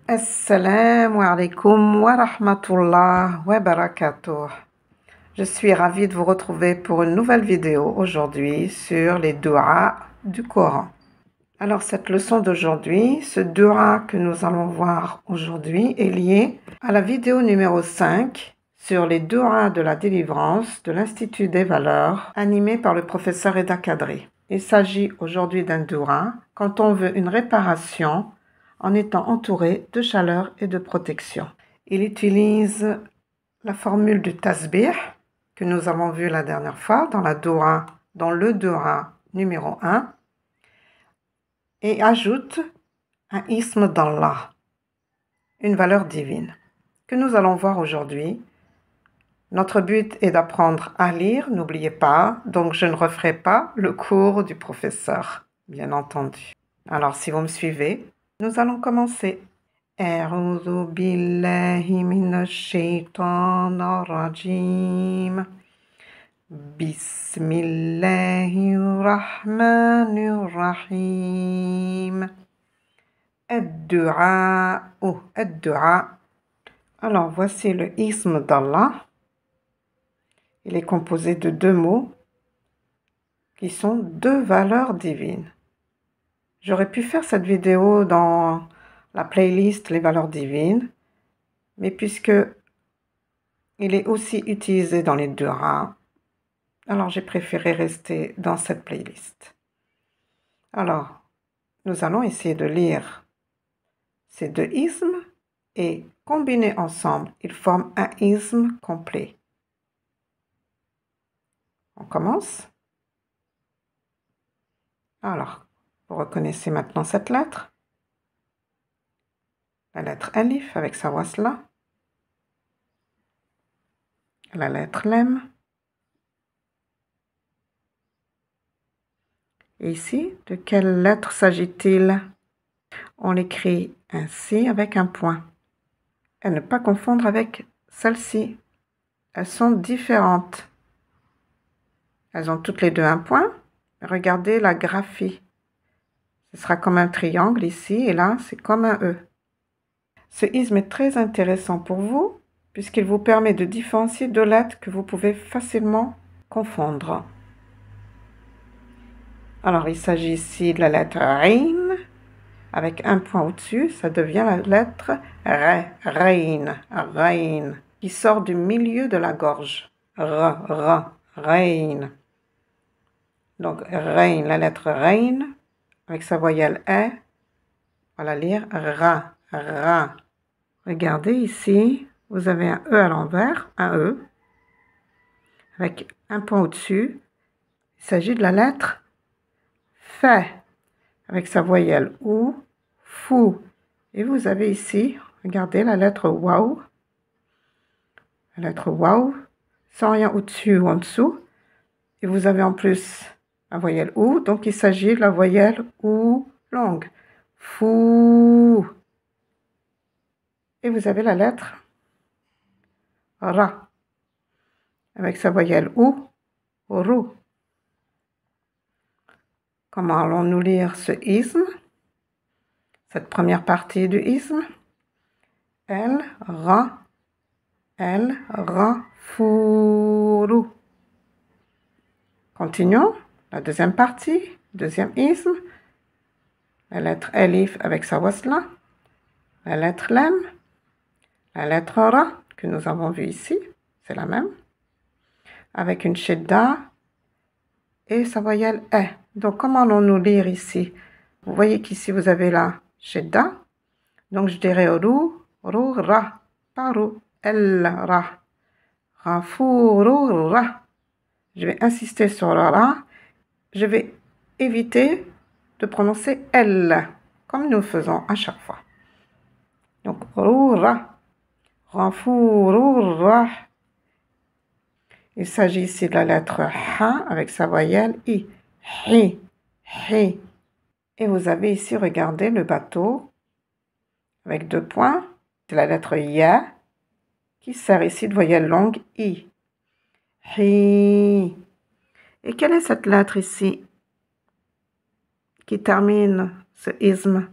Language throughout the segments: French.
Assalamu alaikum wa rahmatullah wa barakatuh. Je suis ravie de vous retrouver pour une nouvelle vidéo aujourd'hui sur les du'a du Coran. Alors cette leçon d'aujourd'hui, ce du'a que nous allons voir aujourd'hui est lié à la vidéo numéro 5 sur les du'a de la délivrance de l'Institut des valeurs animé par le professeur Eda Kadri. Il s'agit aujourd'hui d'un du'a quand on veut une réparation en étant entouré de chaleur et de protection. Il utilise la formule du tasbih que nous avons vu la dernière fois dans le du'a numéro 1 et ajoute un ism d'Allah, une valeur divine, que nous allons voir aujourd'hui. Notre but est d'apprendre à lire, n'oubliez pas, donc je ne referai pas le cours du professeur, bien entendu. Alors si vous me suivez, nous allons commencer. A'udhu billahi minash shaitanir rajim. Bismillahirrahmanirrahim. Ad-du'a. Ad-du'a. Alors voici le ism d'Allah. Il est composé de deux mots qui sont deux valeurs divines. J'aurais pu faire cette vidéo dans la playlist Les valeurs divines, mais puisque il est aussi utilisé dans les du'a, alors j'ai préféré rester dans cette playlist. Alors, nous allons essayer de lire ces deux isms et combinés ensemble, ils forment un ism complet. On commence. Alors, vous reconnaissez maintenant cette lettre. La lettre Alif avec sa wasla. La lettre Lem. Et ici, de quelle lettre s'agit-il? On l'écrit ainsi avec un point. Et ne pas confondre avec celle-ci. Elles sont différentes. Elles ont toutes les deux un point. Regardez la graphie. Ce sera comme un triangle ici et là, c'est comme un E. Ce ism est très intéressant pour vous puisqu'il vous permet de différencier deux lettres que vous pouvez facilement confondre. Alors, il s'agit ici de la lettre Ain avec un point au-dessus. Ça devient la lettre Rain, qui sort du milieu de la gorge. Rain. Donc, Rain, la lettre Rain, avec sa voyelle E, on va la lire Ra. Regardez ici, vous avez un E à l'envers, un E, avec un point au-dessus. Il s'agit de la lettre Fa, avec sa voyelle OU, Fou. Et vous avez ici, regardez la lettre Waw. La lettre Waw, sans rien au-dessus ou en dessous. Et vous avez en plus la voyelle OU, donc il s'agit de la voyelle OU longue. Fou. Et vous avez la lettre Ra, avec sa voyelle OU, Rou. Comment allons-nous lire ce ism? Cette première partie du ism. El, Ra, Fourou. Continuons. La deuxième partie, deuxième ism. La lettre Alif avec sa wasla. La lettre Lem. La lettre Ra, que nous avons vue ici. C'est la même. Avec une shedda et sa voyelle E. Donc, comment allons-nous lire ici? Vous voyez qu'ici, vous avez la shedda. Donc, je dirais Rou, Ra, pas Rou, El, Ra. Rafou, Ra. Je vais insister sur le Ra. Je vais éviter de prononcer L, comme nous faisons à chaque fois. Donc, Rou, Ra. Rafou, Ra. Il s'agit ici de la lettre Ha avec sa voyelle I. Hi. Et vous avez ici, regardez, le bateau avec deux points. C'est la lettre Ya qui sert ici de voyelle longue I. Hi. Et quelle est cette lettre ici qui termine ce ism?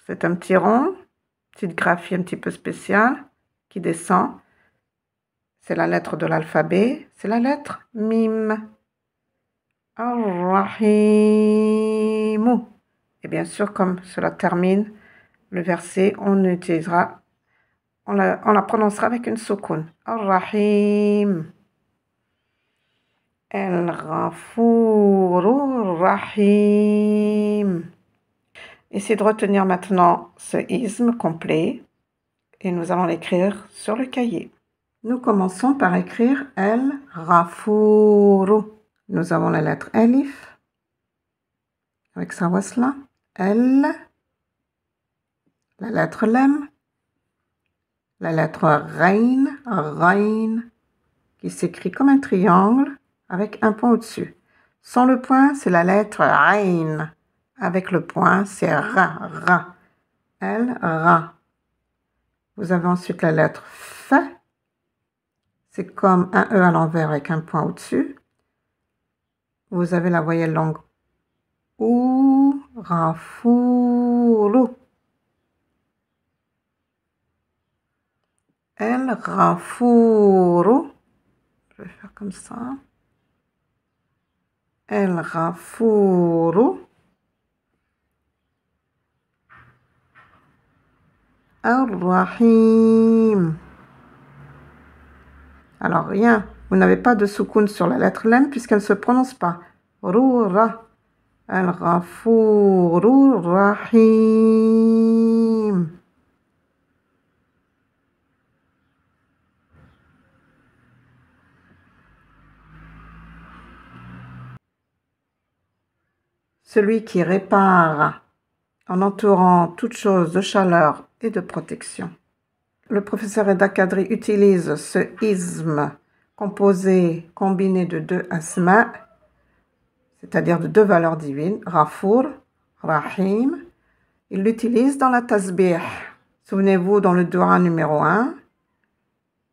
C'est un petit rond, petite graphie un petit peu spéciale qui descend. C'est la lettre de l'alphabet, c'est la lettre Mim. Ar-Rahimu. Et bien sûr, comme cela termine le verset, on la prononcera avec une soukoun. Ar-Rahim. El-Ghafurur Rahim. Essayez de retenir maintenant ce isme complet et nous allons l'écrire sur le cahier. Nous commençons par écrire El-Ghafuru. Nous avons la lettre Elif avec sa wasla. El, la lettre Lem, la lettre Rain, qui s'écrit comme un triangle avec un point au-dessus. Sans le point, c'est la lettre Rain. Avec le point, c'est Ra. El, Ra. Vous avez ensuite la lettre F. C'est comme un E à l'envers avec un point au-dessus. Vous avez la voyelle longue Ou, Ghafuru. El Ghafuru. Je vais faire comme ça. El Ghafuru. Ar-Rahim. Alors rien, vous n'avez pas de soukoun sur la lettre Lem puisqu'elle ne se prononce pas. Roura. Al-Ghafurur Rahim. Celui qui répare en entourant toute chose de chaleur et de protection. Le professeur Reda Kadri utilise ce isme combiné de deux asma, c'est-à-dire de deux valeurs divines, Ghafur, Rahim. Il l'utilise dans la tasbih. Souvenez-vous, dans le dua numéro 1,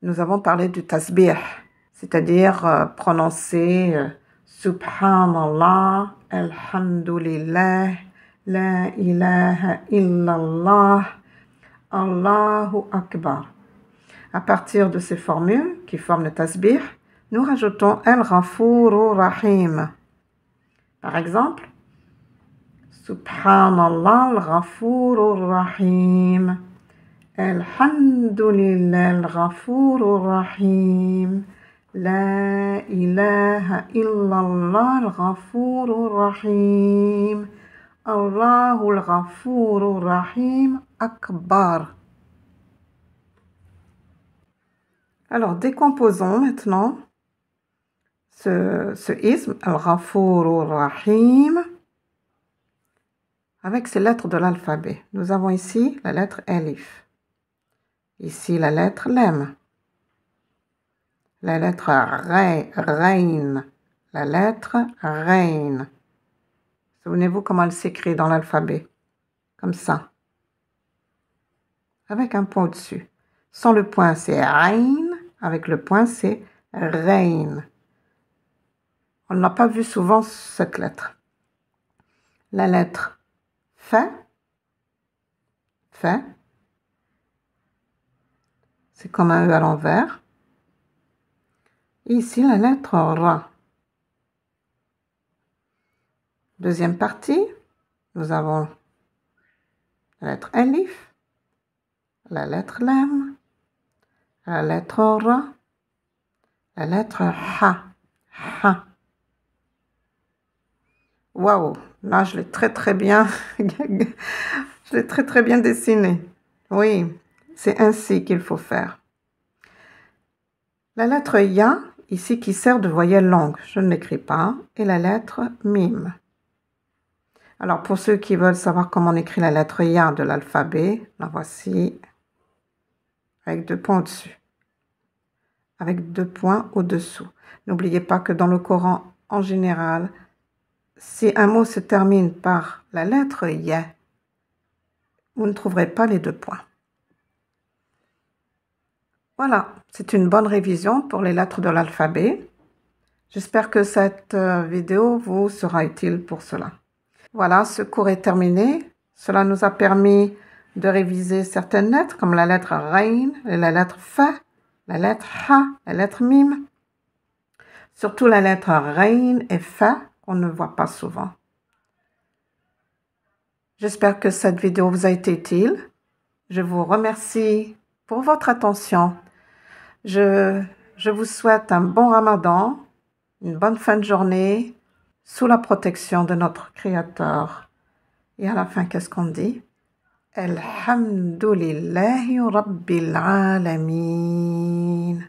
nous avons parlé du tasbih, c'est-à-dire prononcer Subhanallah, Alhamdulillah, La ilaha illallah, Allahu Akbar. À partir de ces formules qui forment le tasbih, nous rajoutons Al-Ghafuru Rahim. Par exemple, Subhanallah al-Ghafuru Rahim. Alhamdulillah al-Ghafuru Rahim. La ilaha illallah al-Ghafuru Rahim. Allahu al-Ghafuru Rahim Akbar. Alors, décomposons maintenant ce isme, Al-Ghafurur Rahim, avec ces lettres de l'alphabet. Nous avons ici la lettre Elif, ici la lettre Lem, la lettre Rain, la lettre Rain. Souvenez-vous comment elle s'écrit dans l'alphabet, comme ça, avec un point au-dessus. Sans le point, c'est Rain. Avec le point, c'est Rain. On n'a pas vu souvent cette lettre. La lettre F. C'est comme un E à l'envers. Et ici, la lettre Ra. Deuxième partie, nous avons la lettre Elif, la lettre Lem, la lettre Ra, la lettre Ha. Waouh, là je l'ai très bien, je l'ai très bien dessiné. Oui, c'est ainsi qu'il faut faire. La lettre Ya, ici qui sert de voyelle longue, je ne l'écris pas, et la lettre Mim. Alors pour ceux qui veulent savoir comment on écrit la lettre Ya de l'alphabet, la voici. Avec deux points au-dessus, avec deux points au-dessous. N'oubliez pas que dans le Coran, en général, si un mot se termine par la lettre Ya, vous ne trouverez pas les deux points. Voilà, c'est une bonne révision pour les lettres de l'alphabet. J'espère que cette vidéo vous sera utile pour cela. Voilà, ce cours est terminé. Cela nous a permis de réviser certaines lettres, comme la lettre Rain, la lettre Fa, la lettre Ha, la lettre Mim. Surtout la lettre Rain et Fa, qu'on ne voit pas souvent. J'espère que cette vidéo vous a été utile. Je vous remercie pour votre attention. Je vous souhaite un bon Ramadan, une bonne fin de journée, sous la protection de notre Créateur. Et à la fin, qu'est-ce qu'on dit? Alhamdulillahi Rabbil Alamin.